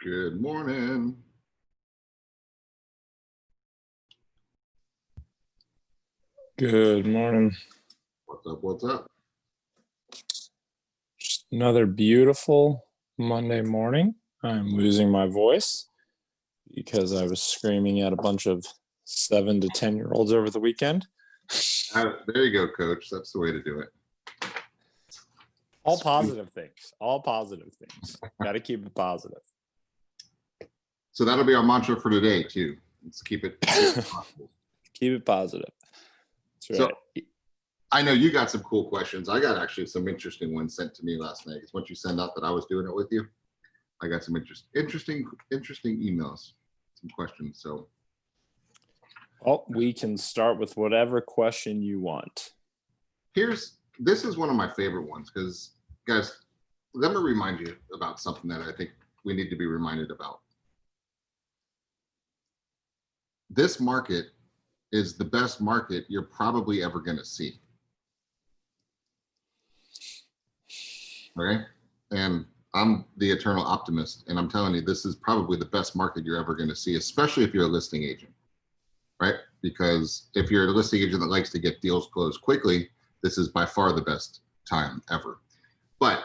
Good morning. Good morning. What's up? What's up? Just another beautiful Monday morning. I'm losing my voice because I was screaming at a bunch of 7 to 10-year-olds over the weekend. There you go, coach. That's the way to do it. All positive things. All positive things. Got to keep it positive. So that'll be our mantra for today, too. Let's keep it positive. Keep it positive. That's right. So I know you got some cool questions. I got actually some interesting ones sent to me last night. Because once you send out that I was doing it with you, I got some interesting emails, some questions. So well, we can start with whatever question you want. This is one of my favorite ones because, guys, let me remind you about something that I think we need to be reminded about. This market is the best market you're probably ever going to see. Okay. And I'm the eternal optimist. And I'm telling you, this is probably the best market you're ever going to see, especially if you're a listing agent, right? Because if you're a listing agent that likes to get deals closed quickly, this is by far the best time ever. But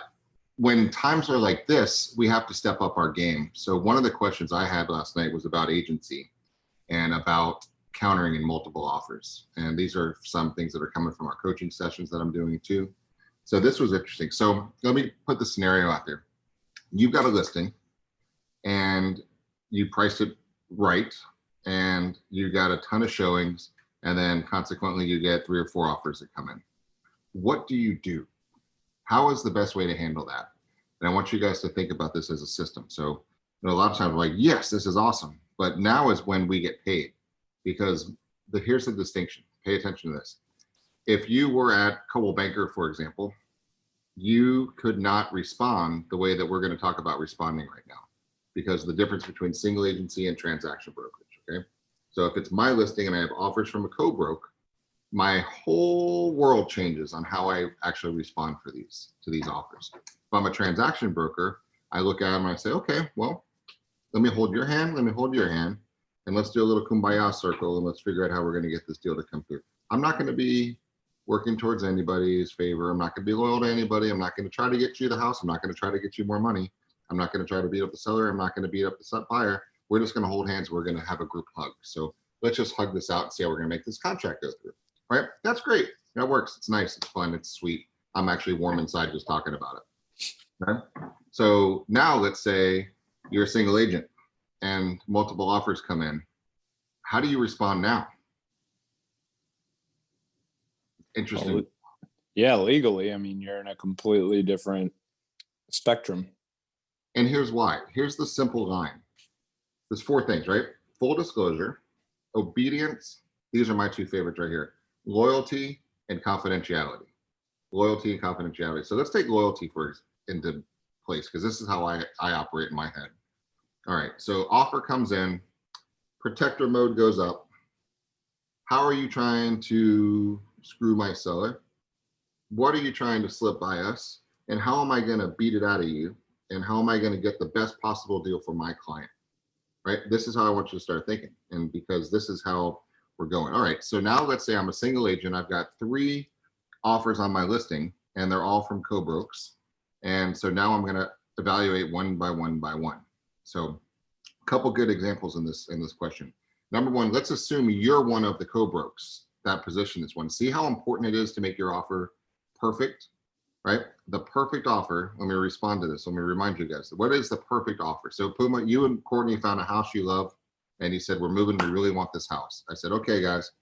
when times are like this, we have to step up our game. So one of the questions I had last night was about agency and about countering in multiple offers. And these are some things that are coming from our coaching sessions that I'm doing too. So this was interesting. So let me put the scenario out there. You've got a listing and you priced it right and you got a ton of showings, and then consequently you get 3 or 4 offers that come in. What do you do? How is the best way to handle that? And I want you guys to think about this as a system. So a lot of times we're like, yes, this is awesome. But now is when we get paid, because here's the distinction. Pay attention to this. If you were at Coldwell Banker, for example, you could not respond the way that we're going to talk about responding right now, because of the difference between single agency and transaction brokerage. Okay. So if it's my listing and I have offers from a co-broke, my whole world changes on how I actually respond to these offers. If I'm a transaction broker, I look at them and I say, okay, well, let me hold your hand, let me hold your hand, and let's do a little kumbaya circle and let's figure out how we're going to get this deal to come through. I'm not going to be working towards anybody's favor. I'm not going to be loyal to anybody. I'm not going to try to get you the house. I'm not going to try to get you more money. I'm not going to try to beat up the seller. I'm not going to beat up the buyer. We're just going to hold hands. We're going to have a group hug. So let's just hug this out and see how we're going to make this contract go through. All right, that's great. That works. It's nice. It's fun. It's sweet. I'm actually warm inside just talking about it. Okay? So now let's say you're a single agent and multiple offers come in. How do you respond now? Interesting. Well, yeah, legally, I mean, you're in a completely different spectrum. And here's why. Here's the simple line. There's 4 things, right? Full disclosure, obedience. These are my 2 favorites right here. Loyalty and confidentiality. Loyalty and confidentiality. So let's take loyalty into place, because this is how I operate in my head. All right, so offer comes in, protector mode goes up. How are you trying to screw my seller? What are you trying to slip by us? And how am I going to beat it out of you? And how am I going to get the best possible deal for my client? Right? This is how I want you to start thinking. And because this is how we're going. All right, so now let's say I'm a single agent. I've got 3 offers on my listing, and they're all from co-brokes. And so now I'm going to evaluate one by one. So a couple good examples in this question. Number 1, let's assume you're one of the co-brokes. That position is one. See how important it is to make your offer perfect, right? The perfect offer. Let me respond to this. Let me remind you guys, what is the perfect offer? So Puma, you and Courtney found a house you love, and you said, we're moving, we really want this house. I said, okay, guys,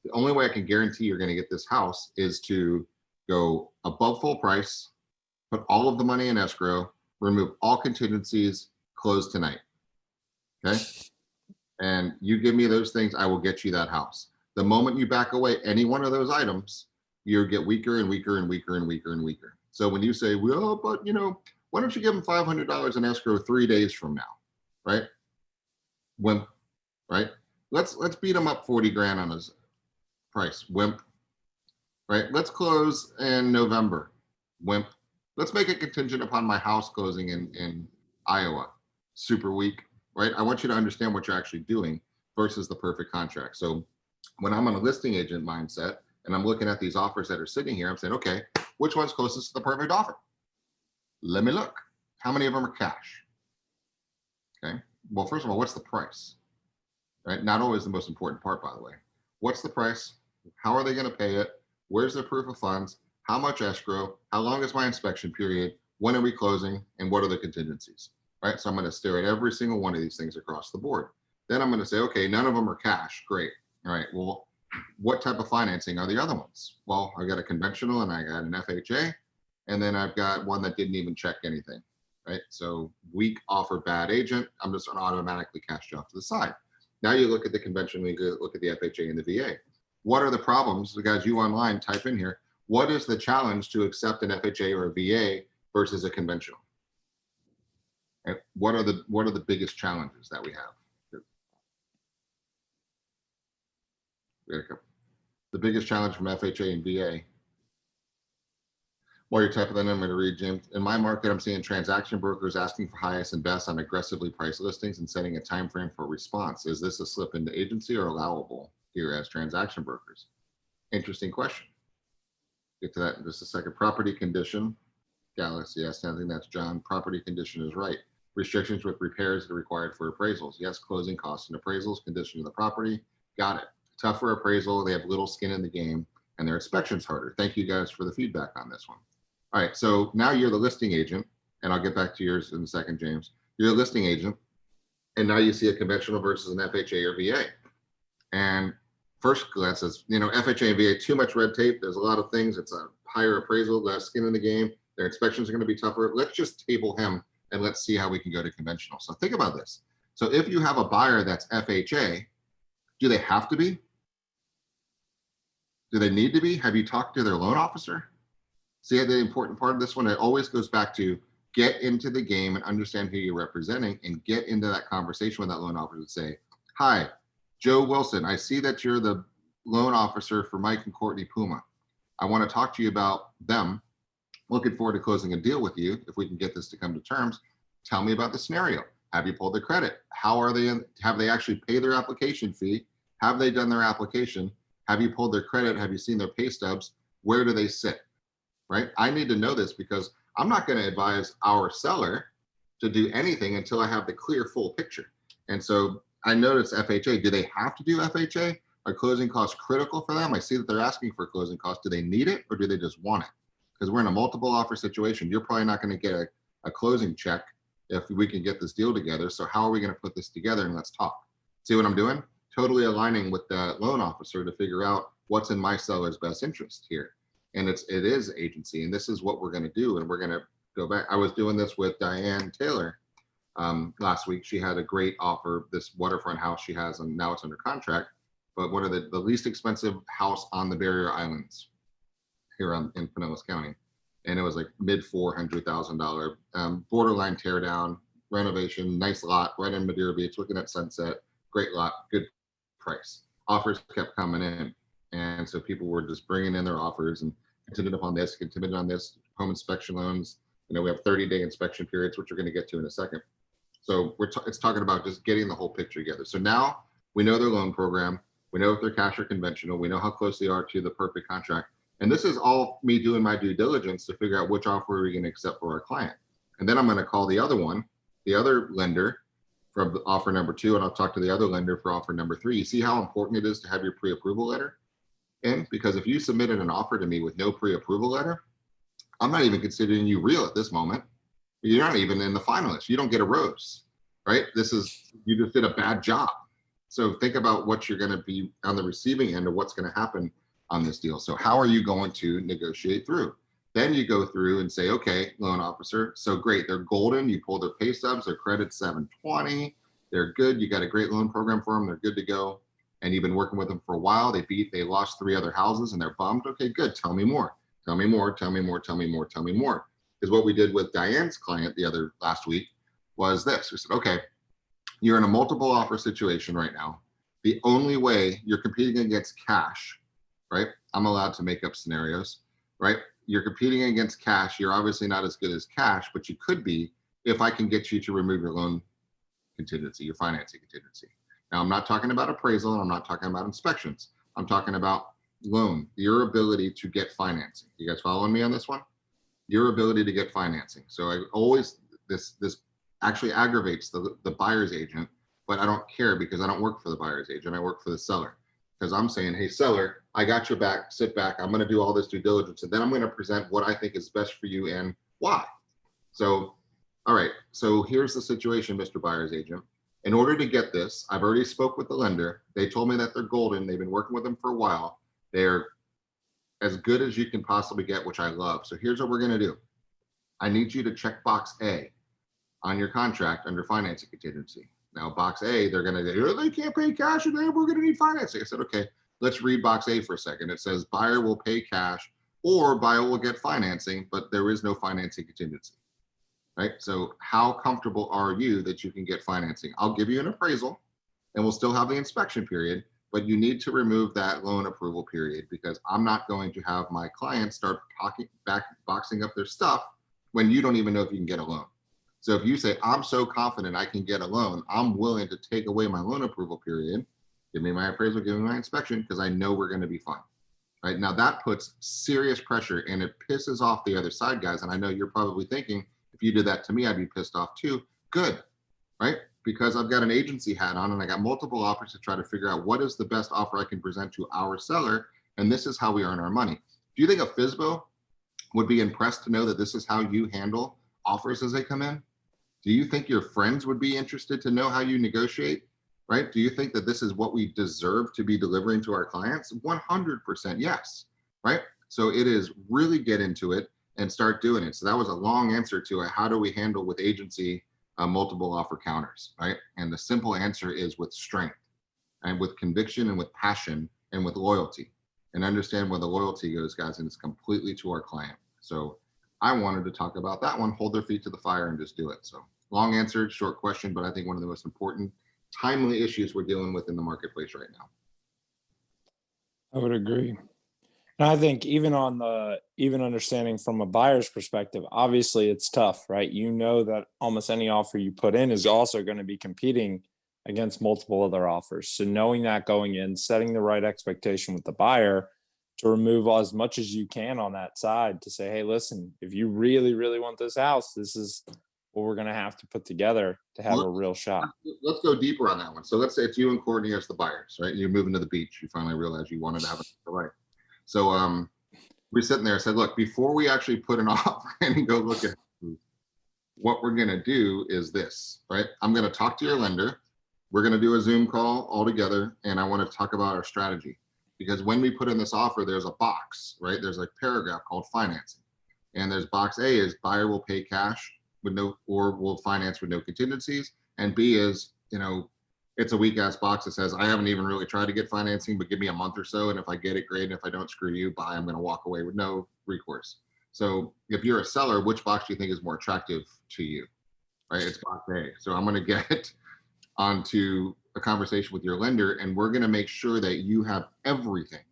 the only way I can guarantee you're going to get this house is to go above full price, put all of the money in escrow, remove all contingencies, close tonight. Okay. And you give me those things, I will get you that house. The moment you back away any one of those items, you get weaker and weaker and weaker and weaker and weaker. So when you say, well, but why don't you give them $500 in escrow 3 days from now, right? Wimp, right? Let's beat them up 40 grand on his price, wimp, right? Let's close in November, wimp. Let's make it contingent upon my house closing in Iowa. super weak, right? I want you to understand what you're actually doing versus the perfect contract. So when I'm on a listing agent mindset and I'm looking at these offers that are sitting here, I'm saying, okay, which one's closest to the perfect offer? Let me look. How many of them are cash? Okay. Well, first of all, what's the price? Right? Not always the most important part, by the way. What's the price? How are they going to pay it? Where's the proof of funds? How much escrow? How long is my inspection period? When are we closing? And what are the contingencies? Right? So I'm going to stare at every single one of these things across the board. Then I'm going to say, okay, none of them are cash. Great. All right. Well, what type of financing are the other ones? Well, I got a conventional and I got an FHA, and then I've got one that didn't even check anything. Right? So weak offer, bad agent. I'm just going to automatically cash you off to the side. Now you look at the conventional, you look at the FHA and the VA. What are the problems? The guys, you online, type in here, what is the challenge to accept an FHA or a VA versus a conventional? Right? What are the biggest challenges that we have? The biggest challenge from FHA and VA. While you're typing that in, I'm going to read, James. In my market, I'm seeing transaction brokers asking for highest and best on aggressively priced listings and setting a time frame for response. Is this a slip into agency or allowable here as transaction brokers? Interesting question. Get to that in just a second. Property condition. Galaxy, yes, I think that's John. Property condition is right. Restrictions with repairs that are required for appraisals. Yes, closing costs and appraisals, condition of the property. Got it. Tougher appraisal. They have little skin in the game and their inspection's harder. Thank you guys for the feedback on this one. All right, so now you're the listing agent, and I'll get back to yours in a second, James. You're a listing agent, and now you see a conventional versus an FHA or VA. And first glance is, FHA and VA, too much red tape. There's a lot of things. It's a higher appraisal, less skin in the game. Their inspections are going to be tougher. Let's just table him, and let's see how we can go to conventional. So think about this. So if you have a buyer that's FHA, do they have to be? Do they need to be? Have you talked to their loan officer? See, the important part of this one, it always goes back to get into the game and understand who you're representing and get into that conversation with that loan officer and say, hi, Joe Wilson, I see that you're the loan officer for Mike and Courtney Puma. I want to talk to you about them. Looking forward to closing a deal with you. If we can get this to come to terms, tell me about the scenario. Have you pulled their credit? How are they have they actually paid their application fee? Have they done their application? Have you pulled their credit? Have you seen their pay stubs? Where do they sit? Right? I need to know this because I'm not going to advise our seller to do anything until I have the clear full picture. And so I noticed FHA, do they have to do FHA? Are closing costs critical for them? I see that they're asking for closing costs. Do they need it or do they just want it? Because we're in a multiple offer situation. You're probably not going to get a closing check if we can get this deal together. So how are we going to put this together? And let's talk. See what I'm doing? Totally aligning with the loan officer to figure out what's in my seller's best interest here. And it is agency, and this is what we're going to do. And we're going to go back. I was doing this with Diane Taylor last week. She had a great offer, this waterfront house she has, and now it's under contract. But what are the least expensive house on the Barrier Islands here in Pinellas County? And it was like mid $400,000, borderline tear down, renovation, nice lot right in Madeira Beach, looking at sunset, great lot, good price. Offers kept coming in. And so people were just bringing in their offers and continued upon this, continued on this, home inspection loans. We have 30-day inspection periods, which we're going to get to in a second. So it's talking about just getting the whole picture together. So now we know their loan program. We know if they're cash or conventional. We know how close they are to the perfect contract. And this is all me doing my due diligence to figure out which offer are we going to accept for our client. And then I'm going to call the other one, the other lender from offer number 2, and I'll talk to the other lender for offer number 3. You see how important it is to have your pre-approval letter in? Because if you submitted an offer to me with no pre-approval letter, I'm not even considering you real at this moment. You're not even in the finalists. You don't get a rose, right? You just did a bad job. So think about what you're going to be on the receiving end of what's going to happen on this deal. So how are you going to negotiate through? Then you go through and say, okay, loan officer, so great. They're golden. You pull their pay stubs, their credit's 720. They're good. You got a great loan program for them. They're good to go. And you've been working with them for a while. They lost 3 other houses and they're bummed. Okay, good. Tell me more. Tell me more. Tell me more. Tell me more. Tell me more. Because what we did with Diane's client last week was this. We said, okay, you're in a multiple offer situation right now. The only way you're competing against cash, right? I'm allowed to make up scenarios, right? You're competing against cash. You're obviously not as good as cash, but you could be if I can get you to remove your loan contingency, your financing contingency. Now, I'm not talking about appraisal and I'm not talking about inspections. I'm talking about loan, your ability to get financing. You guys following me on this one? Your ability to get financing. So I always, this actually aggravates the buyer's agent, but I don't care because I don't work for the buyer's agent. I work for the seller. Because I'm saying, hey, seller, I got your back, sit back. I'm going to do all this due diligence. And then I'm going to present what I think is best for you and why. So, all right. So here's the situation, Mr. Buyer's agent. In order to get this, I've already spoke with the lender. They told me that they're golden. They've been working with them for a while. They're as good as you can possibly get, which I love. So here's what we're going to do. I need you to check box A on your contract under financing contingency. Now, box A, they're going to say, oh, they can't pay cash and we're going to need financing. I said, okay, let's read box A for a second. It says buyer will pay cash or buyer will get financing, but there is no financing contingency, right? So how comfortable are you that you can get financing? I'll give you an appraisal and we'll still have the inspection period, but you need to remove that loan approval period because I'm not going to have my clients start boxing up their stuff when you don't even know if you can get a loan. So if you say, I'm so confident I can get a loan, I'm willing to take away my loan approval period, give me my appraisal, give me my inspection, because I know we're going to be fine. Right now, that puts serious pressure and it pisses off the other side, guys. And I know you're probably thinking, if you did that to me, I'd be pissed off too. Good, right? Because I've got an agency hat on and I got multiple offers to try to figure out what is the best offer I can present to our seller. And this is how we earn our money. Do you think a FSBO would be impressed to know that this is how you handle offers as they come in? Do you think your friends would be interested to know how you negotiate, right? Do you think that this is what we deserve to be delivering to our clients? 100% yes, right? So it is really get into it and start doing it. So that was a long answer to how do we handle with agency multiple offer counters, right? And the simple answer is with strength and with conviction and with passion and with loyalty. And understand where the loyalty goes, guys, and it's completely to our client. So I wanted to talk about that one, hold their feet to the fire and just do it. So long answer, short question, but I think one of the most important, timely issues we're dealing with in the marketplace right now. I would agree. And I think even understanding from a buyer's perspective, obviously it's tough, right? You know that almost any offer you put in is also going to be competing against multiple other offers. So knowing that going in, setting the right expectation with the buyer to remove as much as you can on that side to say, hey, listen, if you really, really want this house, this is what we're going to have to put together to have a real shot. Let's go deeper on that one. So let's say it's you and Courtney as the buyers, right? You're moving to the beach. You finally realize you wanted to have a life. So we're sitting there and said, look, before we actually put an offer in and go look at it, what we're going to do is this, right? I'm going to talk to your lender. We're going to do a Zoom call all together. And I want to talk about our strategy. Because when we put in this offer, there's a box, right? There's a paragraph called financing. And there's box A is buyer will pay cash with no, or will finance with no contingencies. And B is, you know, it's a weak ass box that says, I haven't even really tried to get financing, but give me a month or so. And if I get it, great. And if I don't, screw you, bye. I'm going to walk away with no recourse. So if you're a seller, which box do you think is more attractive to you? Right? It's box A. So I'm going to get onto a conversation with your lender, and we're going to make sure that you have everything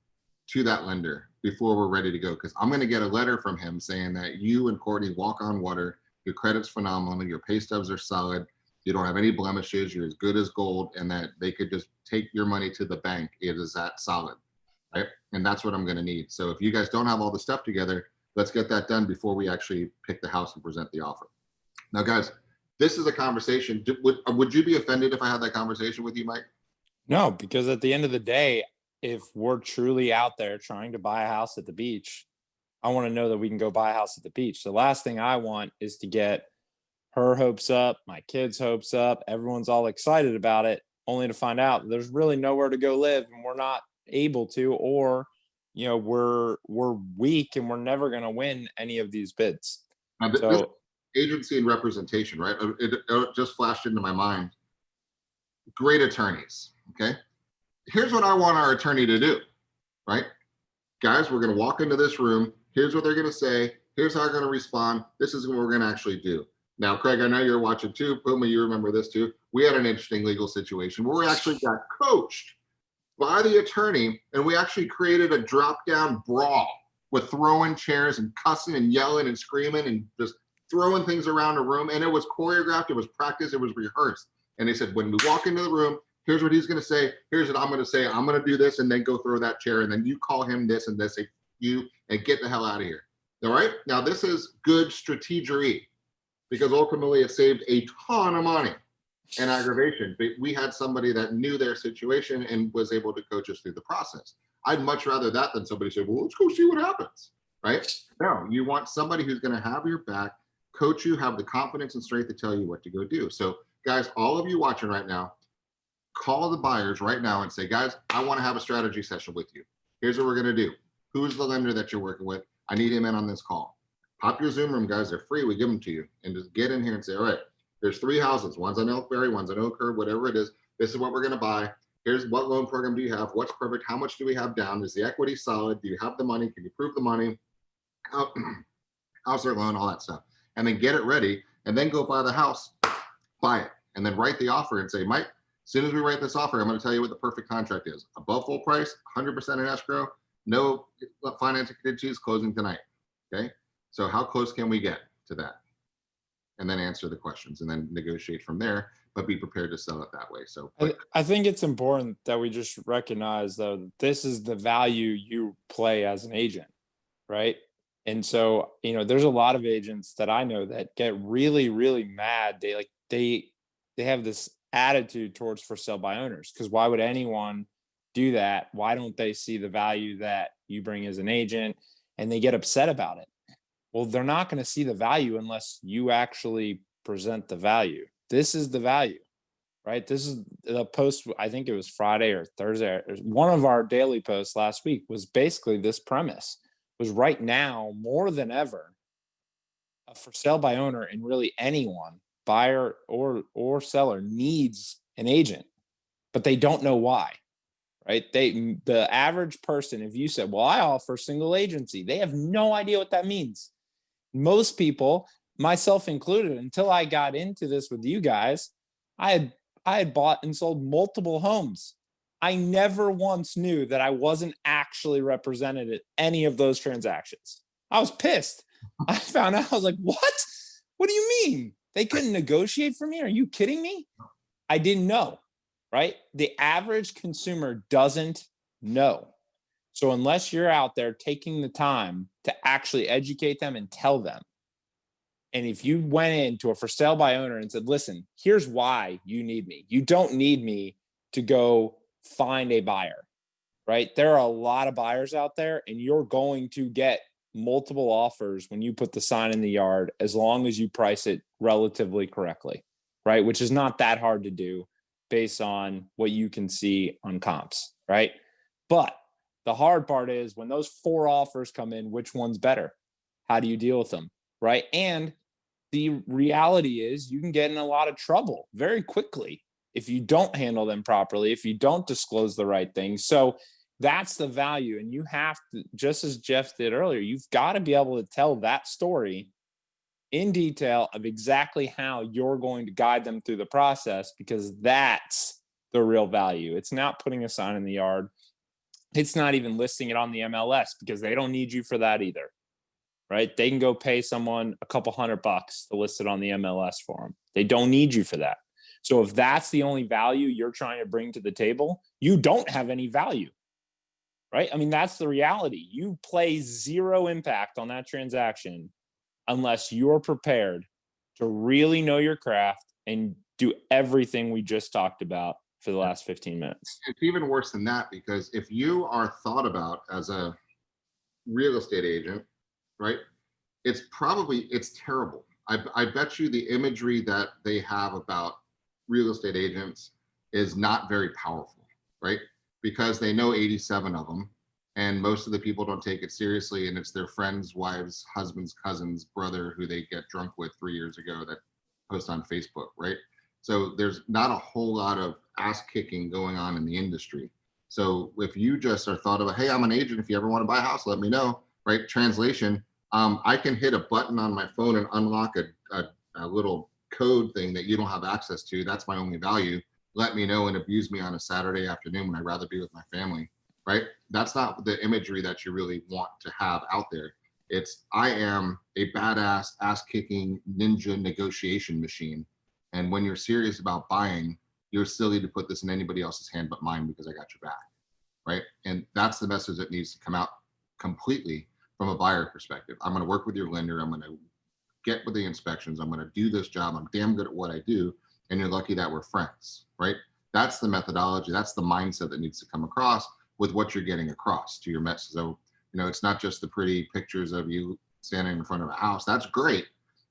to that lender before we're ready to go. Because I'm going to get a letter from him saying that you and Courtney walk on water, your credit's phenomenal, your pay stubs are solid, you don't have any blemishes, you're as good as gold, and that they could just take your money to the bank. It is that solid, right? And that's what I'm going to need. So if you guys don't have all the stuff together, let's get that done before we actually pick the house and present the offer. Now, guys, this is a conversation. Would you be offended if I had that conversation with you, Mike? No, because at the end of the day, if we're truly out there trying to buy a house at the beach, I want to know that we can go buy a house at the beach. The last thing I want is to get her hopes up, my kids' hopes up, everyone's all excited about it, only to find out there's really nowhere to go live and we're not able to, or, you know, we're weak and we're never going to win any of these bids. So agency and representation, right? It just flashed into my mind. Great attorneys, okay? Here's what I want our attorney to do, right? Guys, we're going to walk into this room. Here's what they're going to say. Here's how they're going to respond. This is what we're going to actually do. Now, Craig, I know you're watching too. Puma, you remember this too. We had an interesting legal situation where we actually got coached by the attorney, and we actually created a drop-down brawl with throwing chairs and cussing and yelling and screaming and just throwing things around the room. And it was choreographed, it was practiced, it was rehearsed. And they said, when we walk into the room, here's what he's going to say. Here's what I'm going to say. I'm going to do this and then go throw that chair. And then you call him this and this, you, and get the hell out of here. All right. Now, this is good strategery because ultimately it saved a ton of money and aggravation. But we had somebody that knew their situation and was able to coach us through the process. I'd much rather that than somebody say, well, let's go see what happens. Right? No, you want somebody who's going to have your back, coach you, have the confidence and strength to tell you what to go do. So guys, all of you watching right now, call the buyers right now and say, guys, I want to have a strategy session with you. Here's what we're going to do. Who's the lender that you're working with? I need him in on this call. Pop your Zoom room, guys. They're free. We give them to you. And just get in here and say, all right, there's 3 houses. One's on Elkberry, one's on Oak Herb, whatever it is. This is what we're going to buy. Here's what loan program do you have? What's perfect? How much do we have down? Is the equity solid? Do you have the money? Can you prove the money? How's their loan? All that stuff. And then get it ready and then go buy the house, buy it. And then write the offer and say, Mike, as soon as we write this offer, I'm going to tell you what the perfect contract is. Above full price, 100% in escrow, no financing contingencies, closing tonight. Okay. So how close can we get to that? And then answer the questions and then negotiate from there, but be prepared to sell it that way. So I think it's important that we just recognize, though, that this is the value you play as an agent, right? And so, there's a lot of agents that I know that get really, really mad. They have this attitude towards for sale by owners, because why would anyone do that? Why don't they see the value that you bring as an agent? And they get upset about it. Well, they're not going to see the value unless you actually present the value. This is the value, right? This is the post. I think it was Friday or Thursday. One of our daily posts last week was basically this premise: was right now more than ever, a for sale by owner, and really anyone, buyer or seller, needs an agent, but they don't know why. Right? The average person, if you said, well, I offer single agency, they have no idea what that means. Most people, myself included, until I got into this with you guys, I had bought and sold multiple homes. I never once knew that I wasn't actually represented at any of those transactions. I was pissed. I found out, I was like, what? What do you mean? They couldn't negotiate for me? Are you kidding me? I didn't know, right? The average consumer doesn't know. So unless you're out there taking the time to actually educate them and tell them, and if you went into a for sale by owner and said, listen, here's why you need me. You don't need me to go find a buyer, right? There are a lot of buyers out there, and you're going to get multiple offers when you put the sign in the yard, as long as you price it relatively correctly, right? Which is not that hard to do based on what you can see on comps, right? But the hard part is when those 4 offers come in, which one's better? How do you deal with them, right? And the reality is you can get in a lot of trouble very quickly if you don't handle them properly, if you don't disclose the right things. So that's the value. And you have to, just as Jeff did earlier, you've got to be able to tell that story in detail of exactly how you're going to guide them through the process, because that's the real value. It's not putting a sign in the yard. It's not even listing it on the MLS, because they don't need you for that either, right? They can go pay someone a couple $100 to list it on the MLS for them. They don't need you for that. So if that's the only value you're trying to bring to the table, you don't have any value, right? I mean, that's the reality. You play zero impact on that transaction unless you're prepared to really know your craft and do everything we just talked about for the last 15 minutes. It's even worse than that, because if you are thought about as a real estate agent, right, it's terrible. I bet you the imagery that they have about real estate agents is not very powerful, right? Because they know 87 of them, and most of the people don't take it seriously, and it's their friends, wives, husbands, cousins, brother who they get drunk with 3 years ago that post on Facebook, right? So there's not a whole lot of ass kicking going on in the industry. So if you just are thought of, hey, I'm an agent, if you ever want to buy a house, let me know, right? Translation, I can hit a button on my phone and unlock a little code thing that you don't have access to. That's my only value. Let me know and abuse me on a Saturday afternoon when I'd rather be with my family, right? That's not the imagery that you really want to have out there. It's, I am a badass, ass-kicking ninja negotiation machine, And when you're serious about buying, you're silly to put this in anybody else's hand but mine because I got your back, right? And that's the message that needs to come out completely from a buyer perspective. I'm going to work with your lender. I'm going to get with the inspections. I'm going to do this job. I'm damn good at what I do. And you're lucky that we're friends, right? That's the methodology. That's the mindset that needs to come across with what you're getting across to your message. So, it's not just the pretty pictures of you standing in front of a house. That's great.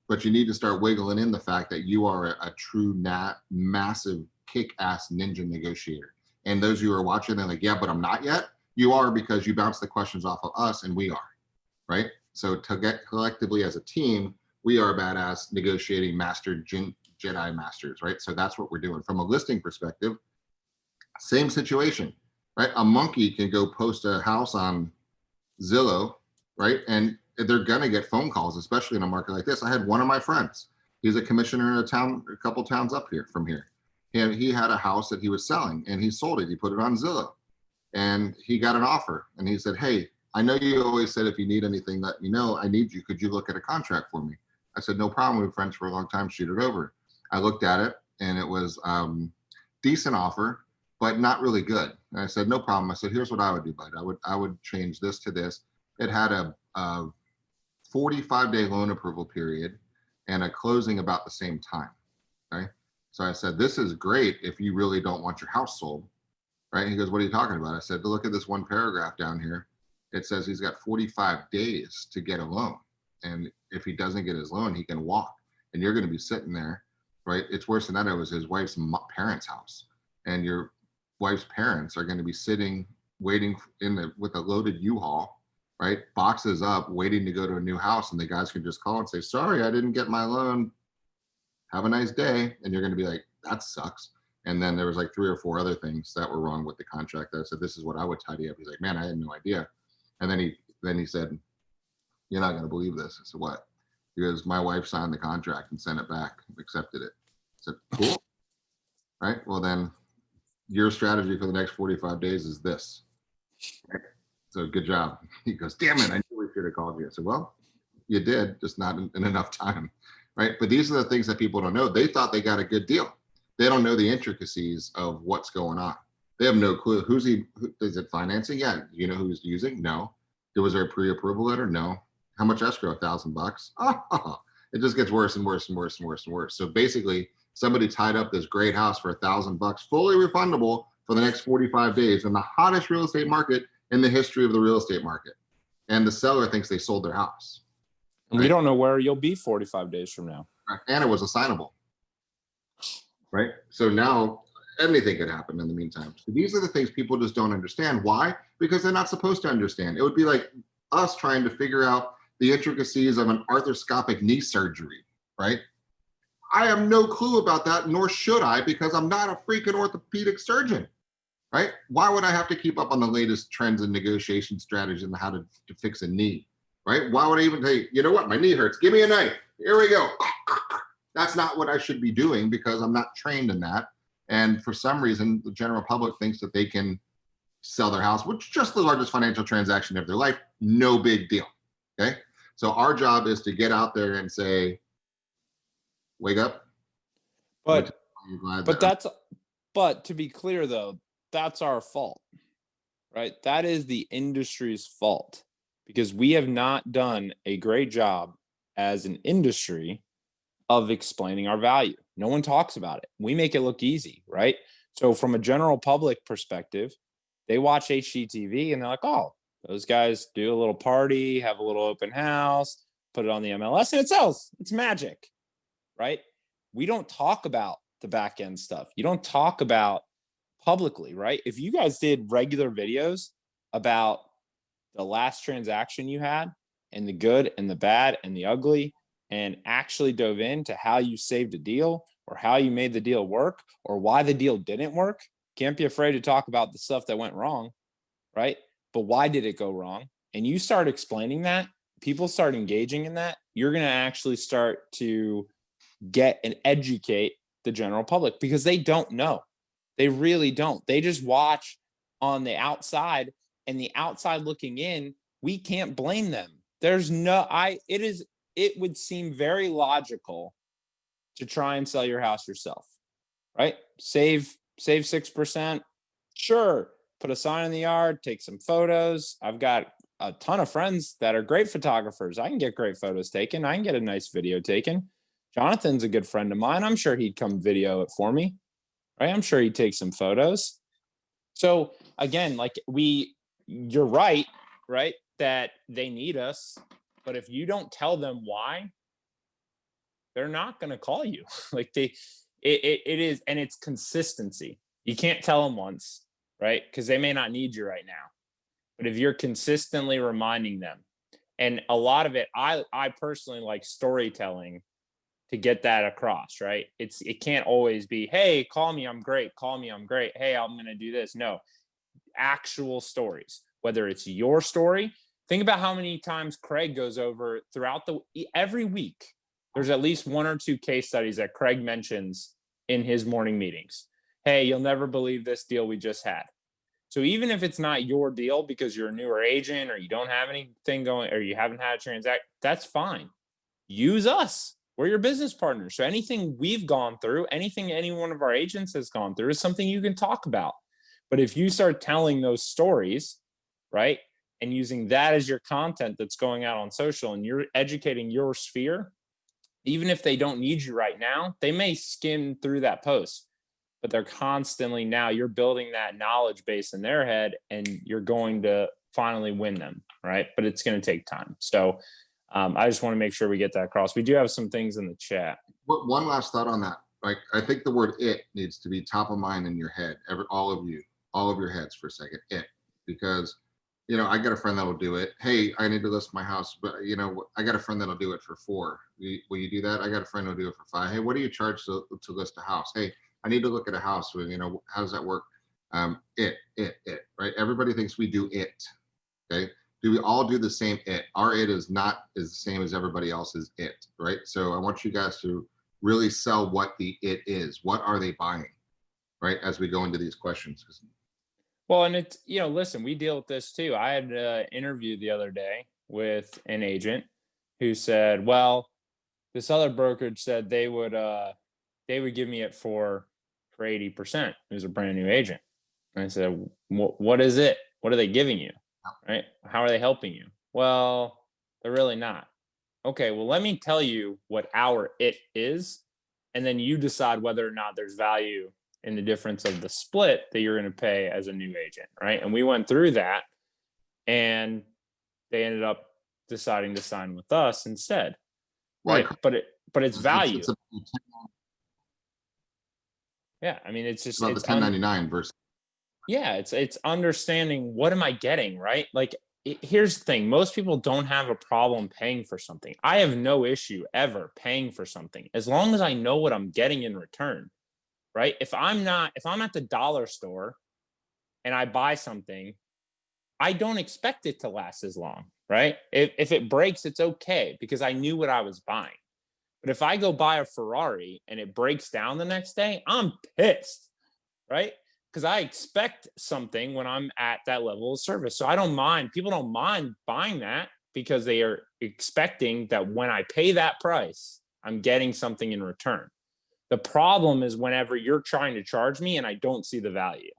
But you need to start wiggling in the fact that you are a true massive kick-ass ninja negotiator. And those who are watching, they're like, yeah, but I'm not yet. You are, because you bounce the questions off of us and we are, right? So to get collectively as a team, we are badass negotiating master Jedi masters, right? So that's what we're doing. From a listing perspective, same situation, right? A monkey can go post a house on Zillow, right? And they're gonna get phone calls, especially in a market like this. I had one of my friends, he's a commissioner in a couple towns up here from here. And he had a house that he was selling and he sold it. He put it on Zillow and he got an offer. And he said, hey, I know you always said, if you need anything, let me know. I need you. Could you look at a contract for me? I said, no problem. We've been friends for a long time. Shoot it over. I looked at it and it was decent offer, but not really good. And I said, no problem. I said, here's what I would do, bud. I would change this to this. It had a 45-day loan approval period and a closing about the same time. Okay. So I said, this is great if you really don't want your house sold, right? He goes, what are you talking about? I said, look at this one paragraph down here. It says he's got 45 days to get a loan. And if he doesn't get his loan, he can walk. And you're going to be sitting there, right? It's worse than that. It was his wife's parents' house. And your wife's parents are going to be sitting, waiting with a loaded U-Haul, right? Boxes up, waiting to go to a new house. And the guys can just call and say, sorry, I didn't get my loan. Have a nice day. And you're going to be like, that sucks. And then there was like 3 or 4 other things that were wrong with the contract. I said, this is what I would tidy up. He's like, man, I had no idea. And then he said, you're not going to believe this. I said, what? He goes, my wife signed the contract and sent it back, accepted it. I said, cool. Right. Well, then your strategy for the next 45 days is this. Right? So good job. He goes, damn it, I knew we should have called you. I said, well, you did, just not in enough time. Right. But these are the things that people don't know. They thought they got a good deal. They don't know the intricacies of what's going on. They have no clue. Is it financing? Yeah. You know who's using? No. Was there a pre-approval letter? No. How much escrow? $1,000. Oh, it just gets worse and worse and worse and worse and worse. So basically, somebody tied up this great house for $1,000, fully refundable for the next 45 days in the hottest real estate market in the history of the real estate market. And the seller thinks they sold their house. And we don't know where you'll be 45 days from now. And it was assignable. Right. So now anything could happen in the meantime. So these are the things people just don't understand. Why? Because they're not supposed to understand. It would be like us trying to figure out the intricacies of an arthroscopic knee surgery, right? I have no clue about that, nor should I, because I'm not a freaking orthopedic surgeon, right? Why would I have to keep up on the latest trends and negotiation strategies and how to fix a knee, right? Why would I even say, you know what, my knee hurts, give me a knife, here we go. That's not what I should be doing because I'm not trained in that. And for some reason, the general public thinks that they can sell their house, which is just the largest financial transaction of their life. No big deal. Okay. So our job is to get out there and say, wake up. But to be clear though, that's our fault, right? That is the industry's fault because we have not done a great job as an industry of explaining our value. No one talks about it. We make it look easy, right? So from a general public perspective, they watch HGTV and they're like, oh, those guys do a little party, have a little open house, put it on the MLS and it sells. It's magic, right? We don't talk about the back end stuff. You don't talk about publicly, right? If you guys did regular videos about the last transaction you had and the good and the bad and the ugly, and actually dove into how you saved a deal or how you made the deal work or why the deal didn't work, can't be afraid to talk about the stuff that went wrong, right? But why did it go wrong? And you start explaining that, people start engaging in that, you're going to actually start to get and educate the general public because they don't know. They really don't. They just watch on the outside, and the outside looking in, we can't blame them. There's no, it would seem very logical to try and sell your house yourself, right? Save 6%. Sure, put a sign in the yard, take some photos. I've got a ton of friends that are great photographers. I can get great photos taken. I can get a nice video taken. Jonathan's a good friend of mine. I'm sure he'd come video it for me, right? I'm sure he'd take some photos. So again, like you're right, right? That they need us, but if you don't tell them why, they're not going to call you. Like it is, and it's consistency. You can't tell them once, right? Because they may not need you right now. But if you're consistently reminding them, and a lot of it, I personally like storytelling to get that across, right? It can't always be, hey, call me, I'm great. Call me, I'm great. Hey, I'm gonna do this. No, actual stories, whether it's your story. Think about how many times Craig goes over throughout every week. There's at least one or two case studies that Craig mentions in his morning meetings. Hey, you'll never believe this deal we just had. So even if it's not your deal because you're a newer agent or you don't have anything going or you haven't had a transact, that's fine. Use us. We're your business partners. So anything we've gone through, anything any one of our agents has gone through is something you can talk about. But if you start telling those stories, right, and using that as your content that's going out on social and you're educating your sphere, even if they don't need you right now, they may skim through that post, but they're constantly now you're building that knowledge base in their head and you're going to finally win them, right? But it's going to take time. So I just want to make sure we get that across. We do have some things in the chat. One last thought on that. Like, I think the word "it" needs to be top of mind in your head. All of your heads for a second. It, because I got a friend that'll do it. Hey, I need to list my house, but I got a friend that'll do it for $4. Will you do that? I got a friend who'll do it for $5. Hey, what do you charge to list a house? Hey, I need to look at a house. How does that work? It, right? Everybody thinks we do it. Okay. Do we all do the same it? Our it is not as the same as everybody else's it, right? So I want you guys to really sell what the it is. What are they buying, right? As we go into these questions. Well, and it's, listen, we deal with this too. I had an interview the other day with an agent who said, well, this other brokerage said they would give me it for 80%. It was a brand new agent. And I said, what is it? What are they giving you? Right? How are they helping you? Well, they're really not. Okay, well, let me tell you what our it is, and then you decide whether or not there's value in the difference of the split that you're going to pay as a new agent, right? And we went through that, and they ended up deciding to sign with us instead, right? But it's value. Yeah, I mean, it's just about the 1099 versus. Yeah, it's understanding what am I getting, right? Like, here's the thing: most people don't have a problem paying for something. I have no issue ever paying for something as long as I know what I'm getting in return, right? If I'm at the dollar store and I buy something, I don't expect it to last as long, right? If it breaks, it's okay because I knew what I was buying. But if I go buy a Ferrari and it breaks down the next day, I'm pissed, right? Because I expect something when I'm at that level of service. So I don't mind. People don't mind buying that because they are expecting that when I pay that price, I'm getting something in return. The problem is whenever you're trying to charge me and I don't see the value,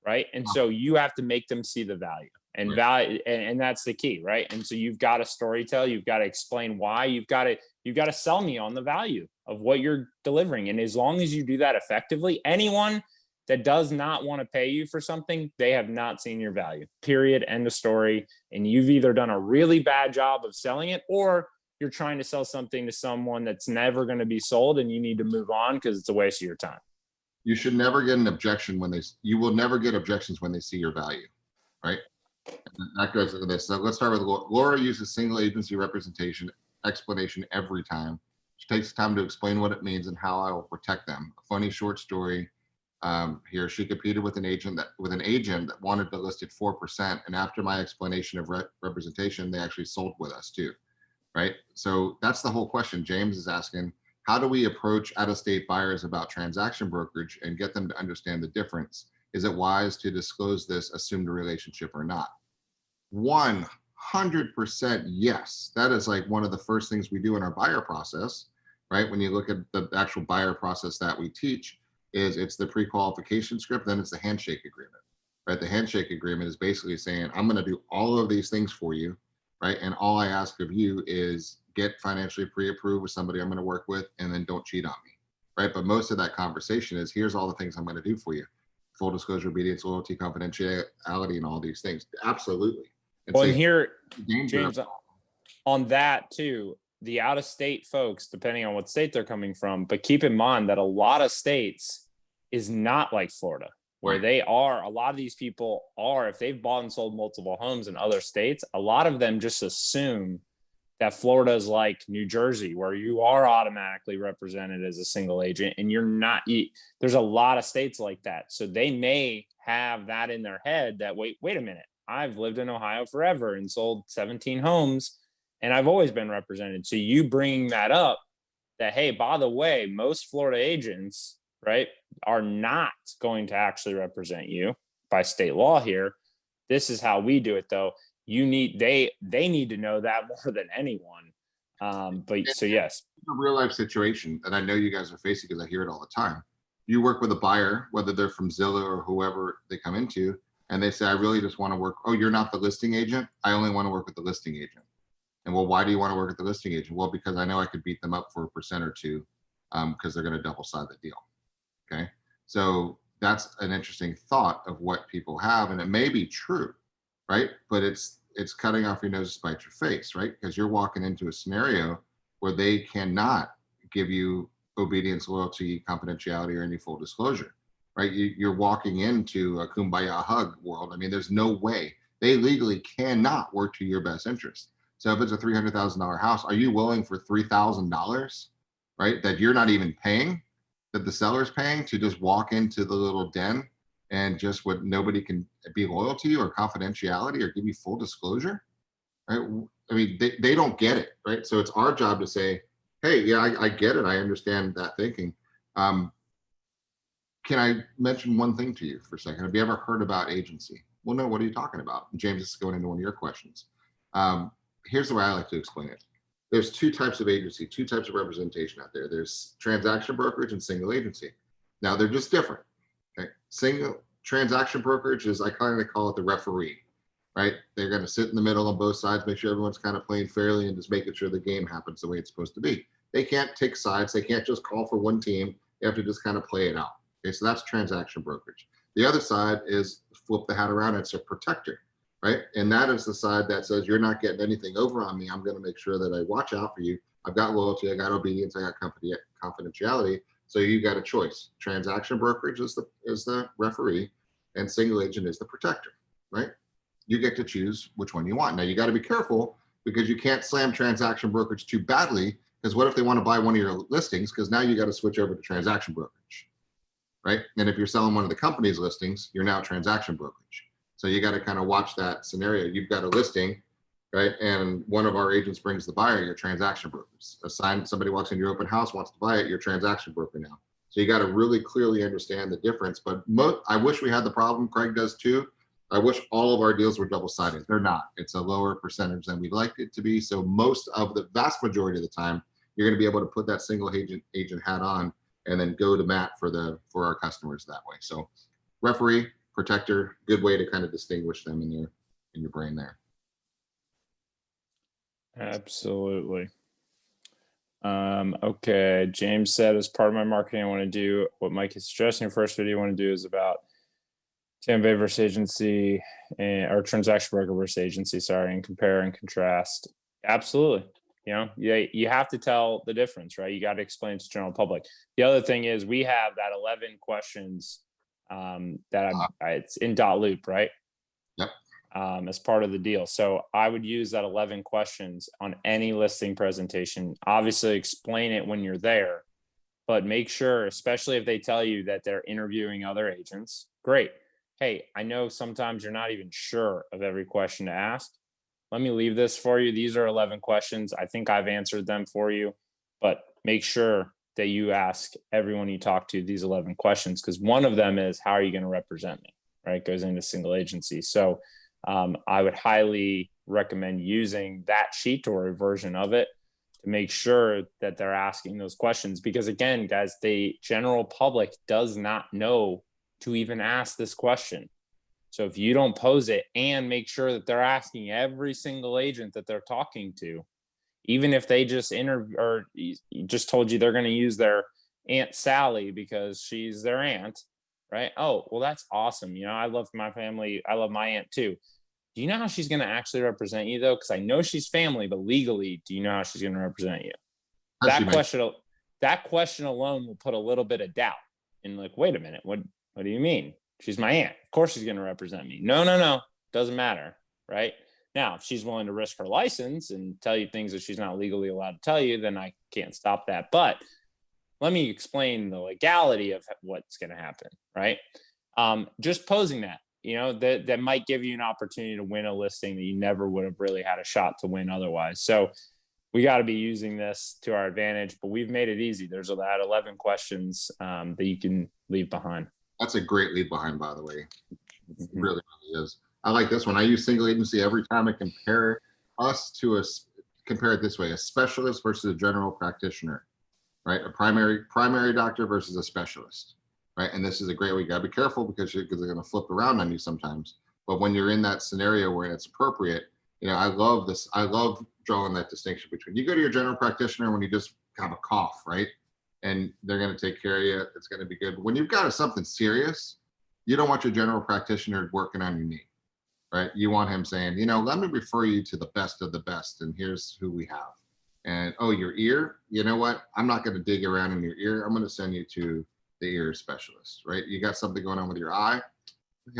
right? And so you have to make them see the value and value, and that's the key, right? And so you've got to storytell, you've got to explain why, you've got to sell me on the value of what you're delivering. And as long as you do that effectively, anyone that does not want to pay you for something, they have not seen your value. Period. End of story. And you've either done a really bad job of selling it, or you're trying to sell something to someone that's never going to be sold and you need to move on because it's a waste of your time. You should never get an objection you will never get objections when they see your value, right? And that goes to this. So let's start with Laura. Laura uses single agency representation explanation every time. She takes time to explain what it means and how I will protect them. A funny short story. Here, she competed with an agent that wanted to list at 4%, and after my explanation of representation, they actually sold with us too, right? So that's the whole question. James is asking, how do we approach out-of-state buyers about transaction brokerage and get them to understand the difference? Is it wise to disclose this assumed relationship or not? 100% yes. That is like one of the first things we do in our buyer process right? When you look at the actual buyer process that we teach, is it's the pre-qualification script, then it's the handshake agreement, right? The handshake agreement is basically saying, I'm going to do all of these things for you, right? And all I ask of you is get financially pre-approved with somebody I'm going to work with, and then don't cheat on me, right? But most of that conversation is, here's all the things I'm going to do for you: full disclosure, obedience, loyalty, confidentiality, and all these things. Absolutely. And Well, and say here, danger. James, on that too, the out of state folks, depending on what state they're coming from, but keep in mind that a lot of states is not like Florida, where Right. they are, a lot of these people are, if they've bought and sold multiple homes in other states, a lot of them just assume that Florida is like New Jersey, where you are automatically represented as a single agent and you're not. There's a lot of states like that. So they may have that in their head that, wait a minute, I've lived in Ohio forever and sold 17 homes and I've always been represented. So you bringing that up, that, hey, by the way, most Florida agents, right, are not going to actually represent you by state law here. This is how we do it, though. They need to know that more than anyone. But so yes, A real life situation that I know you guys are facing, because I hear it all the time. You work with a buyer, whether they're from Zillow or whoever they come into, and they say, I really just want to work. Oh, you're not the listing agent. I only want to work with the listing agent. And well, why do you want to work with the listing agent? Well, because I know I could beat them up for 1% or 2%, because they're going to double side the deal. Okay. So that's an interesting thought of what people have. And it may be true, right? But it's cutting off your nose to spite your face, right? Because you're walking into a scenario where they cannot give you obedience, loyalty, confidentiality, or any full disclosure, right? You're walking into a kumbaya hug world. I mean, there's no way they legally cannot work to your best interest. So if it's a $300,000 house, are you willing for $3,000, right, that you're not even paying, that the seller's paying, to just walk into the little den and just what nobody can be loyal to you or confidentiality or give you full disclosure, right? I mean, they don't get it, right? So it's our job to say, hey, yeah, I get it. I understand that thinking. Can I mention one thing to you for a second? Have you ever heard about agency? Well, no, what are you talking about? And James, this is going into one of your questions. Here's the way I like to explain it. There's two types of agency, two types of representation out there. There's transaction brokerage and single agency. Now they're just different. Okay? Single transaction brokerage is, I kind of call it the referee, right? They're going to sit in the middle on both sides, make sure everyone's kind of playing fairly and just making sure the game happens the way it's supposed to be. They can't take sides. They can't just call for one team. They have to just kind of play it out. Okay, so that's transaction brokerage. The other side is, flip the hat around, it's a protector, right? And that is the side that says, you're not getting anything over on me. I'm going to make sure that I watch out for you. I've got loyalty, I got obedience, I got confidentiality. So you got a choice. Transaction brokerage is the referee, and single agent is the protector, right? You get to choose which one you want. Now you got to be careful, because you can't slam transaction brokerage too badly, because what if they want to buy one of your listings? Because now you got to switch over to transaction brokerage, right? And if you're selling one of the company's listings, you're now transaction brokerage. So you got to kind of watch that scenario. You've got a listing, right? And one of our agents brings the buyer, your transaction brokers. Somebody walks into your open house, wants to buy it, your transaction broker now. So you got to really clearly understand the difference. But I wish we had the problem, Craig does too. I wish all of our deals were double-sided. They're not. It's a lower percentage than we'd like it to be. So most of the vast majority of the time, you're going to be able to put that single agent hat on and then go to Matt for our customers that way. So referee, protector, good way to kind of distinguish them in your brain there. absolutely. Okay. James said, as part of my marketing, I want to do what Mike is suggesting. First video I want to do is about TMV versus agency, or transaction broker versus agency, sorry, and compare and contrast. Absolutely. You have to tell the difference, right? You got to explain to the general public. The other thing is, we have that 11 questions that it's in .loop, right? Yep. As part of the deal. So I would use that 11 questions on any listing presentation. Obviously explain it when you're there, but make sure, especially if they tell you that they're interviewing other agents, great. Hey, I know sometimes you're not even sure of every question to ask. Let me leave this for you. These are 11 questions. I think I've answered them for you, but make sure that you ask everyone you talk to these 11 questions, because one of them is, how are you going to represent me, right? Goes into single agency. So I would highly recommend using that sheet or a version of it to make sure that they're asking those questions. Because again, guys, the general public does not know to even ask this question. So if you don't pose it and make sure that they're asking every single agent that they're talking to, even if they just just told you they're going to use their Aunt Sally because she's their aunt, right? Oh, well, that's awesome. I love my family. I love my aunt too. Do you know how she's going to actually represent you though? Because I know she's family, but legally, do you know how she's going to represent you? As you That mentioned, question, that question alone will put a little bit of doubt in. Like, wait a minute, what do you mean? She's my aunt. Of course she's going to represent me. No, doesn't matter, right? Now, if she's willing to risk her license and tell you things that she's not legally allowed to tell you, then I can't stop that. But let me explain the legality of what's going to happen, right? Just posing that, that might give you an opportunity to win a listing that you never would have really had a shot to win otherwise. So we got to be using this to our advantage, but we've made it easy. There's that 11 questions that you can leave behind. that's a great leave behind, by the way. It really, really is. I like this one. I use single agency every time I compare us to compare it this way: a specialist versus a general practitioner, right? A primary doctor versus a specialist, right? And this is a great way. You gotta be careful because they're going to flip around on you sometimes. But when you're in that scenario where it's appropriate, I love this. I love drawing that distinction between you go to your general practitioner when you just have a cough, right? And they're going to take care of you. It's going to be good. But when you've got something serious, you don't want your general practitioner working on your knee, right? You want him saying, let me refer you to the best of the best, and here's who we have. And oh, your ear, you know what? I'm not going to dig around in your ear. I'm going to send you to the ear specialist, right? You got something going on with your eye.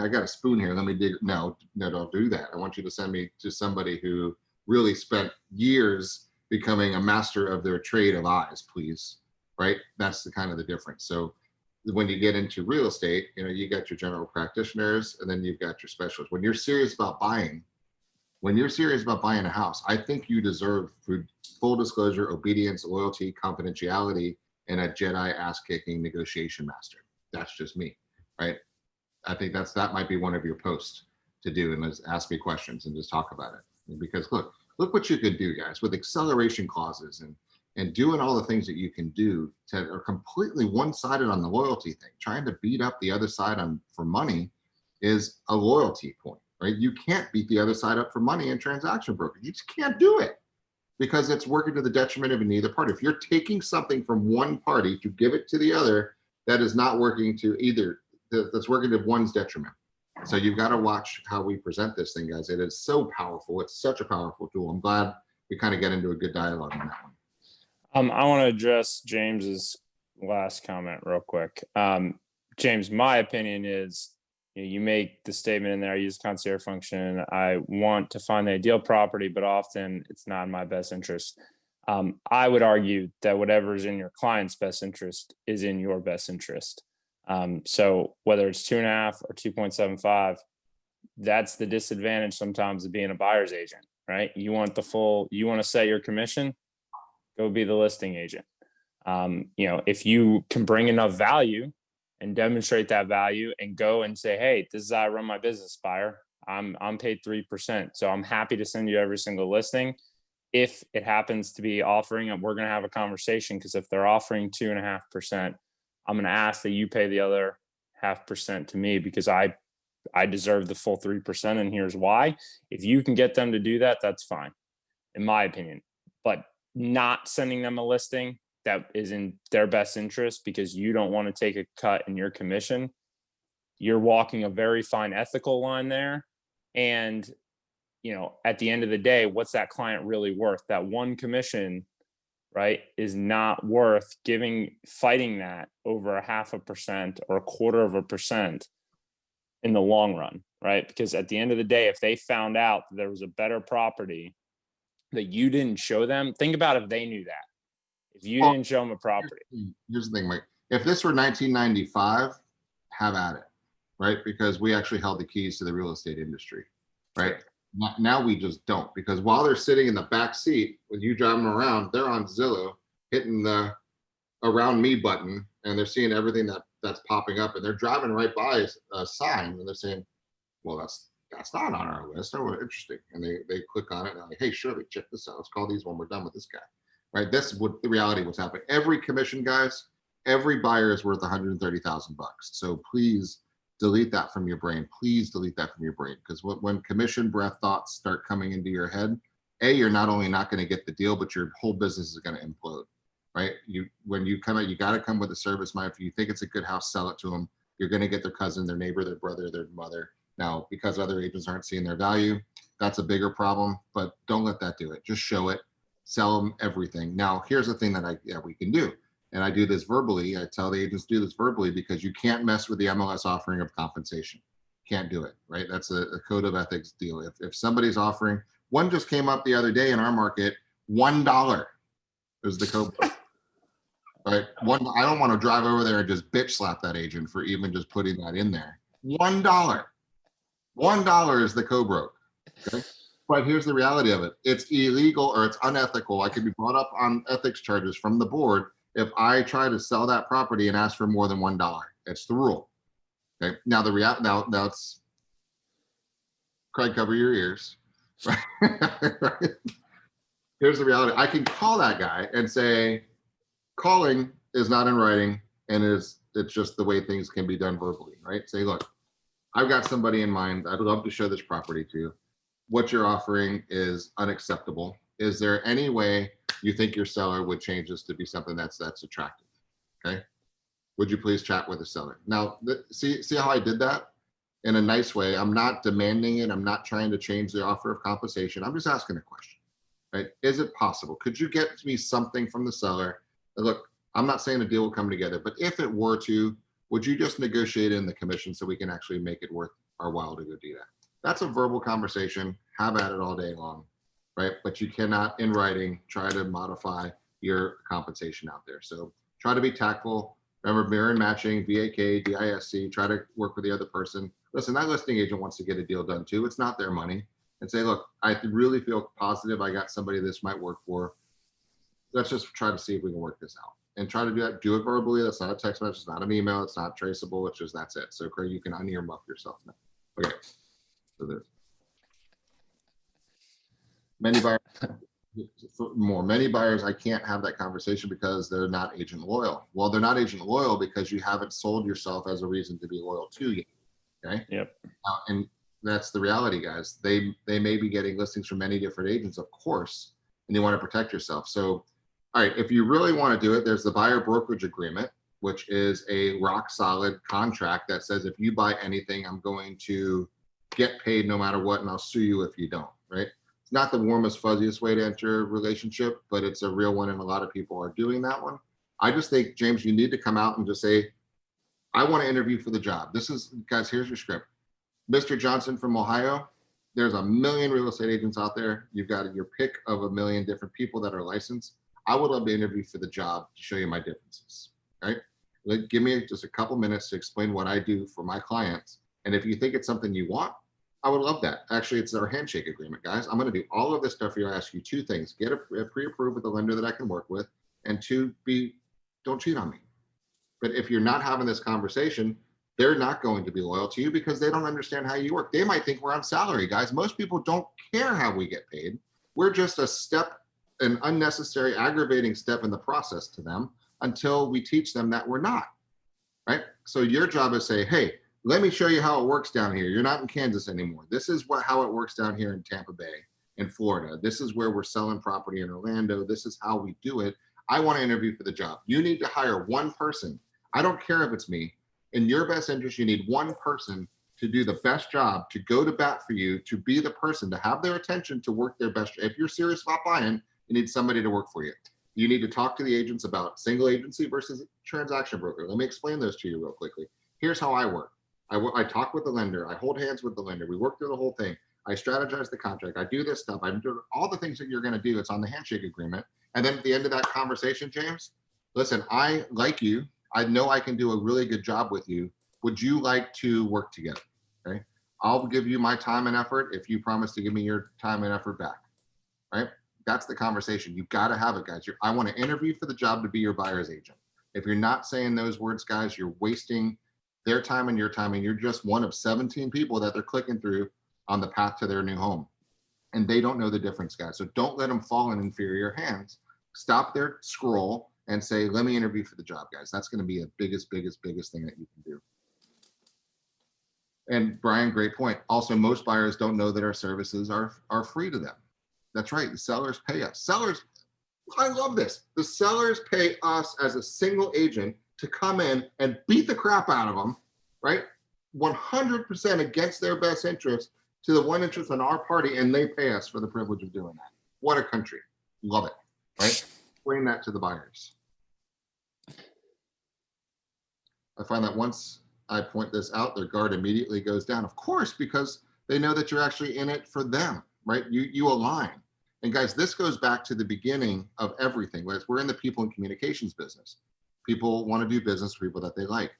I got a spoon here. Let me dig. No, don't do that. I want you to send me to somebody who really spent years becoming a master of their trade of eyes, please. Right? That's the kind of the difference. So when you get into real estate, you got your general practitioners and then you've got your specialists. When you're serious about buying a house, I think you deserve full disclosure, obedience, loyalty, confidentiality, and a Jedi ass-kicking negotiation master. That's just me, right? I think that might be one of your posts to do, and let's ask me questions and just talk about it. Because look what you could do, guys, with acceleration clauses and doing all the things that you can do that are completely one-sided on the loyalty thing. Trying to beat up the other side for money is a loyalty point, right? You can't beat the other side up for money in transaction brokerage. You just can't do it because it's working to the detriment of neither party. If you're taking something from one party to give it to the other, that is not working to either. That's working to one's detriment. So you've got to watch how we present this thing, guys. It is so powerful. It's such a powerful tool. I'm glad we kind of get into a good dialogue on that one. I want to address James's last comment real quick. James, my opinion is you make the statement in there, I use concierge function. I want to find the ideal property, but often it's not in my best interest. I would argue that whatever is in your client's best interest is in your best interest. So whether it's 2.5 or 2.75, that's the disadvantage sometimes of being a buyer's agent, right? You want to set your commission, go be the listing agent. If you can bring enough value and demonstrate that value and go and say, hey, this is how I run my business, buyer. I'm paid 3%. So I'm happy to send you every single listing. If it happens to be offering, we're going to have a conversation, because if they're offering 2.5%, I'm going to ask that you pay the other 0.5% to me, because I deserve the full 3%. And here's why. If you can get them to do that, that's fine, in my opinion. But not sending them a listing that is in their best interest because you don't want to take a cut in your commission, you're walking a very fine ethical line there. And, at the end of the day, what's that client really worth? That one commission, right, is not worth fighting that over 0.5% or 0.25% in the long run, right? Because at the end of the day, if they found out that there was a better property that you didn't show them, think about if they knew that. If you didn't show them a property. Here's the thing, Mike. If this were 1995, have at it, right? Because we actually held the keys to the real estate industry, right? Sure. Now we just don't, because while they're sitting in the back seat when you drive them around, they're on Zillow hitting the around me button, and they're seeing everything that's popping up, and they're driving right by a sign, and they're saying, well, that's not on our list. Oh, interesting. And they click on it and they're like, hey, Shirley, check this out. Let's call these when we're done with this guy. right? This is what the reality what's happening. Every commission, guys, every buyer is worth 130,000 bucks. So please delete that from your brain. Please delete that from your brain, because when commission breath thoughts start coming into your head, you're not only not going to get the deal, but your whole business is going to implode, right? When you come out, you got to come with a service mind. If you think it's a good house, sell it to them. You're going to get their cousin, their neighbor, their brother, their mother. Now, because other agents aren't seeing their value, that's a bigger problem, but don't let that do it. Just show it, sell them everything. Now, here's the thing that we can do. And I do this verbally. I tell the agents do this verbally because you can't mess with the MLS offering of compensation. Can't do it, right? That's a code of ethics deal. If somebody's offering, one just came up the other day in our market, $1 is the code. Right? I don't want to drive over there and just bitch slap that agent for even just putting that in there. $1. $1 is the code broke. Okay. But here's the reality of it. It's illegal or it's unethical. I could be brought up on ethics charges from the board if I try to sell that property and ask for more than $1. It's the rule. Okay. Now now it's Craig, cover your ears. Right? Here's the reality. I can call that guy and say, calling is not in writing, and it's just the way things can be done verbally, right? Say, look, I've got somebody in mind. I'd love to show this property to you. What you're offering is unacceptable. Is there any way you think your seller would change this to be something that's attractive? Okay. Would you please chat with the seller? Now, see how I did that in a nice way. I'm not demanding it. I'm not trying to change the offer of compensation. I'm just asking a question, right? Is it possible? Could you get me something from the seller? Look, I'm not saying a deal will come together, but if it were to, would you just negotiate in the commission so we can actually make it worth our while to go do that? That's a verbal conversation. Have at it all day long, right? But you cannot, in writing, try to modify your compensation out there. So try to be tactful. Remember, mirror and matching, VAK, DISC, try to work with the other person. Listen, that listing agent wants to get a deal done too. It's not their money. And say, look, I really feel positive I got somebody this might work for. Let's just try to see if we can work this out and try to do that. Do it verbally. That's not a text message. It's not an email. It's not traceable. It's just, that's it. So Craig, you can unearmuff yourself now. Okay. So there's many buyers, many buyers, I can't have that conversation because they're not agent loyal. Well, they're not agent loyal because you haven't sold yourself as a reason to be loyal to you. Okay. Yep. And that's the reality, guys. They may be getting listings from many different agents, of course, and you want to protect yourself. So, all right, if you really want to do it, there's the buyer brokerage agreement, which is a rock solid contract that says if you buy anything, I'm going to get paid no matter what, and I'll sue you if you don't, right? It's not the warmest, fuzziest way to enter a relationship, but it's a real one, and a lot of people are doing that one. I just think, James, you need to come out and just say, I want to interview for the job. This is, guys, here's your script. Mr. Johnson from Ohio, there's a million real estate agents out there. You've got your pick of a million different people that are licensed. I would love to interview for the job to show you my differences, right? Give me just a couple minutes to explain what I do for my clients. And if you think it's something you want, I would love that. Actually, it's our handshake agreement, guys. I'm going to do all of this stuff for you. I ask you two things: get a pre-approved with a lender that I can work with, and two, don't cheat on me. But if you're not having this conversation, they're not going to be loyal to you because they don't understand how you work. They might think we're on salary, guys. Most people don't care how we get paid. We're just a step, an unnecessary, aggravating step in the process to them until we teach them that we're not, right? So your job is say, hey, let me show you how it works down here. You're not in Kansas anymore. This is how it works down here in Tampa Bay, in Florida. This is where we're selling property in Orlando. This is how we do it. I want to interview for the job. You need to hire one person. I don't care if it's me. In your best interest, you need one person to do the best job, to go to bat for you, to be the person, to have their attention, to work their best. If you're serious about buying, you need somebody to work for you. You need to talk to the agents about single agency versus transaction broker. Let me explain those to you real quickly. Here's how I work. I talk with the lender. I hold hands with the lender. We work through the whole thing. I strategize the contract. I do this stuff. I do all the things that you're going to do. It's on the handshake agreement. And then at the end of that conversation, James, listen, I like you. I know I can do a really good job with you. Would you like to work together? Okay. I'll give you my time and effort if you promise to give me your time and effort back. Right. That's the conversation. You've got to have it, guys. I want to interview for the job to be your buyer's agent. If you're not saying those words, guys, you're wasting their time and your time, and you're just one of 17 people that they're clicking through on the path to their new home. And they don't know the difference, guys. So don't let them fall in inferior hands. stop their scroll and say, let me interview for the job, guys. That's going to be the biggest thing that you can do. And Brian, great point. Also, most buyers don't know that our services are free to them. That's right. The sellers pay us. Sellers, I love this. The sellers pay us as a single agent to come in and beat the crap out of them, right? 100% against their best interest to the one interest on our party, and they pay us for the privilege of doing that. What a country. Love it, right? Explain that to the buyers. I find that once I point this out, their guard immediately goes down. Of course, because they know that you're actually in it for them, right? You align. And guys, this goes back to the beginning of everything. We're in the people and communications business. People want to do business with people that they like.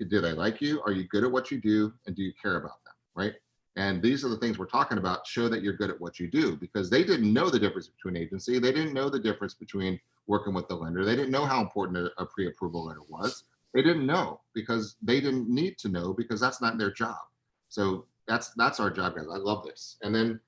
Do they like you? Are you good at what you do? And do you care about them, right? And these are the things we're talking about. Show that you're good at what you do, because they didn't know the difference between agency. They didn't know the difference between working with the lender. They didn't know how important a pre-approval letter was. They didn't know because they didn't need to know, because that's not their job. So that's our job, guys. I love this. And then,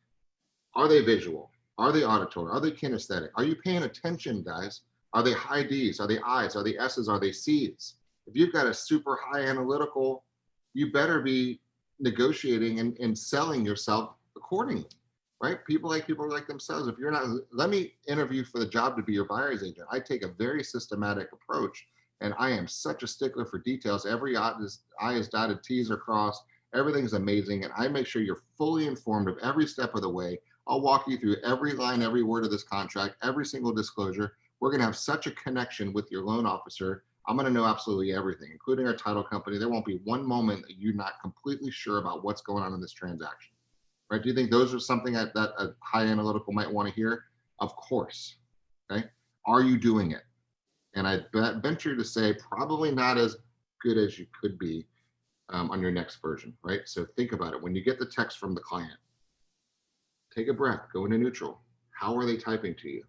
are they visual? Are they auditory? Are they kinesthetic? Are you paying attention, guys? Are they high D's? Are they I's? Are they S's? Are they C's? If you've got a super high analytical, you better be negotiating and selling yourself accordingly, right? People like themselves. If you're not, let me interview for the job to be your buyer's agent. I take a very systematic approach, and I am such a stickler for details. Every I is dotted, T's are crossed, everything's amazing. And I make sure you're fully informed of every step of the way. I'll walk you through every line, every word of this contract, every single disclosure. We're going to have such a connection with your loan officer. I'm going to know absolutely everything, including our title company. There won't be one moment that you're not completely sure about what's going on in this transaction, right? Do you think those are something that a high analytical might want to hear? Of course, okay? Are you doing it? And I venture to say probably not as good as you could be on your next version, right? So think about it. When you get the text from the client, take a breath, go into neutral. How are they typing to you?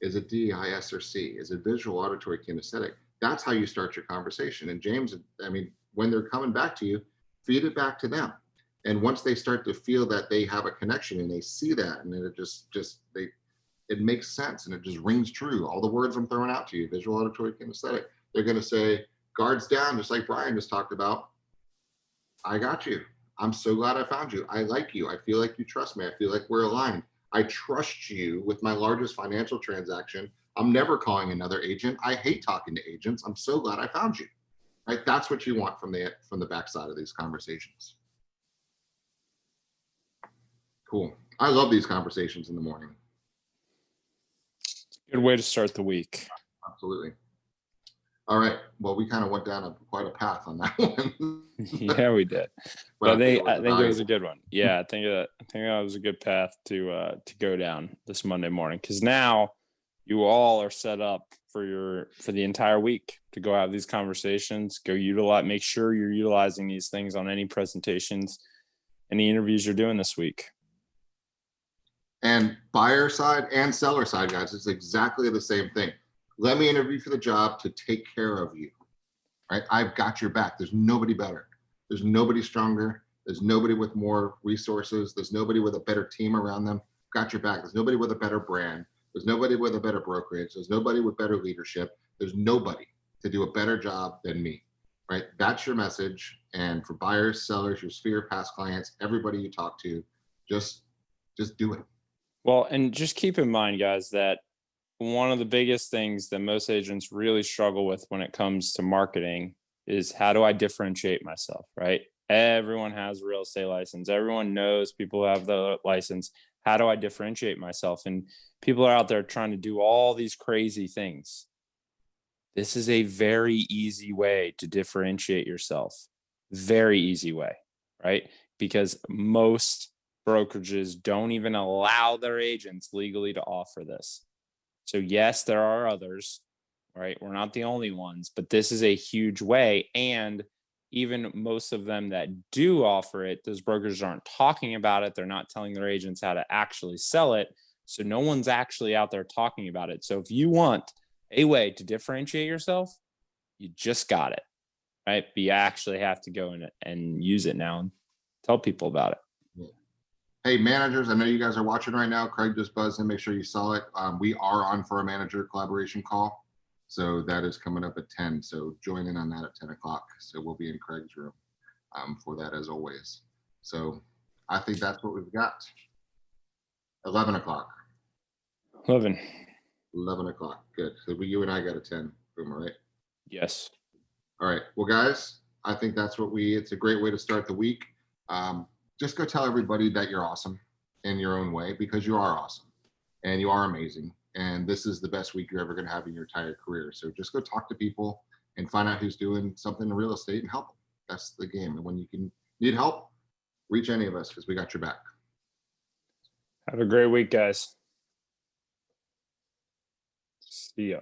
Is it D, I, S, or C? Is it visual, auditory, kinesthetic? That's how you start your conversation. And James, I mean, when they're coming back to you, feed it back to them. And once they start to feel that they have a connection and they see that, and then it makes sense and it just rings true. All the words I'm throwing out to you, visual, auditory, kinesthetic, they're going to say, guards down, just like Brian just talked about. I got you. I'm so glad I found you. I like you. I feel like you trust me. I feel like we're aligned. I trust you with my largest financial transaction. I'm never calling another agent. I hate talking to agents. I'm so glad I found you. Right? That's what you want from the backside of these conversations. Cool. I love these conversations in the morning. Good way to start the week. Absolutely. All right. Well, we kind of went down quite a path on that one. Yeah, we did. But I think it was a good one. Yeah, I think that was a good path to go down this Monday morning, because now you all are set up for the entire week to go have these conversations, go utilize, make sure you're utilizing these things on any presentations, any interviews you're doing this week. And buyer side and seller side, guys, it's exactly the same thing. Let me interview for the job to take care of you, right? I've got your back. There's nobody better. There's nobody stronger. There's nobody with more resources. There's nobody with a better team around them. Got your back. There's nobody with a better brand. There's nobody with a better brokerage. There's nobody with better leadership. There's nobody to do a better job than me, right? That's your message. And for buyers, sellers, your sphere, past clients, everybody you talk to, just do it. Well, and just keep in mind, guys, that one of the biggest things that most agents really struggle with when it comes to marketing is, how do I differentiate myself, right? Everyone has a real estate license. Everyone knows people who have the license. How do I differentiate myself? And people are out there trying to do all these crazy things. This is a very easy way to differentiate yourself. Very easy way, right? Because most brokerages don't even allow their agents legally to offer this. So yes, there are others, right? We're not the only ones, but this is a huge way. And even most of them that do offer it, those brokers aren't talking about it. They're not telling their agents how to actually sell it. So no one's actually out there talking about it. So if you want a way to differentiate yourself, you just got it, right? But you actually have to go in and use it now and tell people about it. Hey, managers, I know you guys are watching right now. Craig just buzzed in. Make sure you saw it. We are on for a manager collaboration call. So that is coming up at 10. So join in on that at 10 o'clock. So we'll be in Craig's room for that as always. So I think that's what we've got. 11 o'clock. 11. 11 o'clock. Good. So you and I got a 10. Boom, all right? Yes. All right. Well, guys, I think that's what it's a great way to start the week. Just go tell everybody that you're awesome in your own way, because you are awesome and you are amazing. And this is the best week you're ever going to have in your entire career. So just go talk to people and find out who's doing something in real estate and help them. That's the game. And when you can need help, reach any of us because we got your back. Have a great week, guys. See ya.